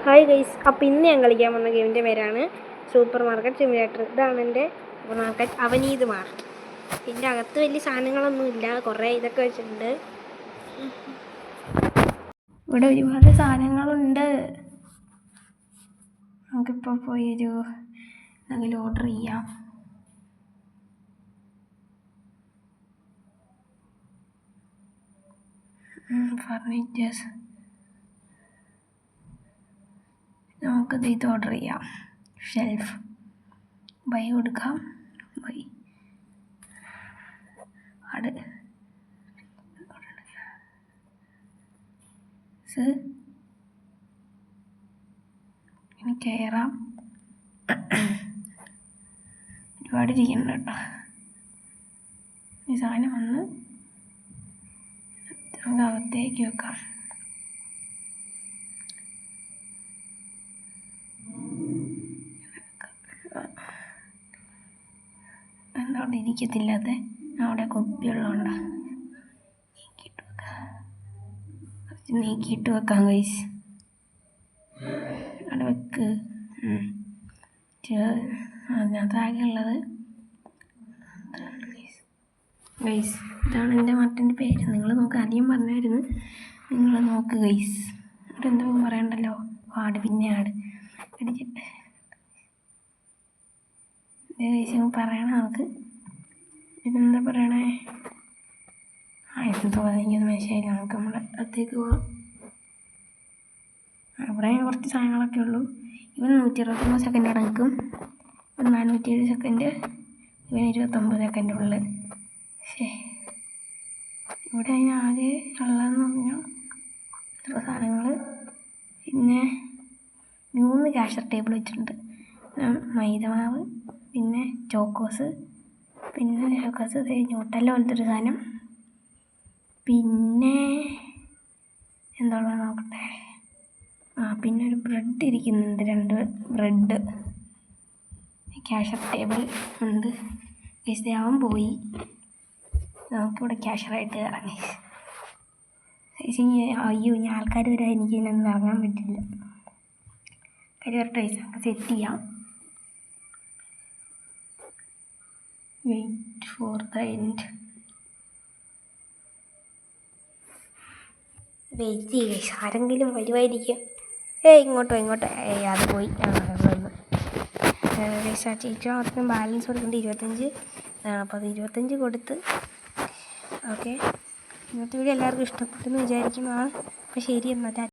Hi guys, അപ്പോൾ ഇന്ന് ഞാൻ കളിക്കാൻ വന്ന ഗെയിമിൻ്റെ പേരാണ് സൂപ്പർ മാർക്കറ്റ് സിമുലേറ്റർ. ഇതാണ് എൻ്റെ സൂപ്പർ മാർക്കറ്റ് അവനീത് മാർക്കറ്റ്. ഇതിൻ്റെ അകത്ത് വലിയ സാധനങ്ങളൊന്നുമില്ല, കുറേ ഇതൊക്കെ വെച്ചിട്ടുണ്ട്. ഇവിടെ ഒരുപാട് സാധനങ്ങളുണ്ട്. നമുക്കിപ്പോൾ പോയി എന്തെങ്കിലും ഓർഡർ ചെയ്യാം. ഫർണിച്ചേഴ്സ് നമുക്കിത് ഓർഡർ ചെയ്യാം. ഷെൽഫ് ബൈ കൊടുക്കാം. ബൈ അത് ഇനി കയറാം. ഒരുപാട് ഇരിക്കണ്ട കേട്ടോ. ഈ സാധനം വന്ന് നമുക്ക് അകത്തേക്ക് വെക്കാം. എന്തോടെ ഇരിക്കത്തില്ലാത്ത അവിടെ കുപ്പിയുള്ളതുകൊണ്ടാ. നീക്കിയിട്ട് വെക്കാം ഗൈസ്. അവിടെ വെക്ക്. അതിനകത്താകെയുള്ളത് ഗൈസ്. ഇതാണ് എൻ്റെ മട്ടൻ്റെ പേര്. നിങ്ങൾ നോക്ക്, ആദ്യം പറഞ്ഞായിരുന്നു. നിങ്ങൾ നോക്ക് ഗൈസ്. അവിടെ എന്തോ പറയണ്ടല്ലോ. ആട്, പിന്നെ ആട് അടിച്ചിട്ട് ഗൈസ് പറയണ നമുക്ക്. ഇതെന്താ പറയണേ? എന്തോ എനിക്കൊന്നും മനസ്സിലായില്ല. നമുക്ക് നമ്മുടെ അടുത്തേക്ക് പോവാം. അവിടെ കുറച്ച് സാധനങ്ങളൊക്കെ ഉള്ളൂ. ഇവൻ 129 സെക്കൻഡ് അടക്കും. ഇവൻ 407 സെക്കൻഡ്. ഇവൻ 29 സെക്കൻഡ് ഉള്ളു. ഇവിടെ അതിനാകെ ഉള്ളതെന്ന് പറഞ്ഞാൽ ഇത്ര സാധനങ്ങൾ. പിന്നെ 3 ക്യാഷർ ടേബിൾ വെച്ചിട്ടുണ്ട്. മൈദമാവ്, പിന്നെ ചോക്കോസ്, പിന്നെ ചോക്കോസ് ന്യൂട്ടല്ല പോലത്തെ ഒരു സാധനം. പിന്നെ എന്താ നോക്കട്ടെ. പിന്നെ ഒരു ബ്രെഡ് ഇരിക്കുന്നുണ്ട്, 2 ബ്രെഡ്. ക്യാഷർ ടേബിൾ ഉണ്ട്. അവൻ പോയി. നമുക്കിവിടെ ക്യാഷറായിട്ട് ഇറങ്ങി. അയ്യോ, ഇനി ആൾക്കാർ വരാൻ എനിക്ക് ഇതിനൊന്നും ഇറങ്ങാൻ പറ്റില്ല. കരിയർ ടൈസ് നമുക്ക് സെറ്റ് ചെയ്യാം. Wait for the end. Wait ചെയ്യുക, ആരെങ്കിലും വരുമായിരിക്കും. ഇങ്ങോട്ടോ. അത് പോയി. ചേച്ചി മാത്രം ബാലൻസ് കൊടുക്കേണ്ട 25. അപ്പോൾ അത് 25 കൊടുത്ത്. ഓക്കെ, ഇന്നത്തെ വീഡിയോ എല്ലാവർക്കും ഇഷ്ടപ്പെട്ടെന്ന് വിചാരിക്കുന്നു. അപ്പോൾ ശരി എന്നാൽ.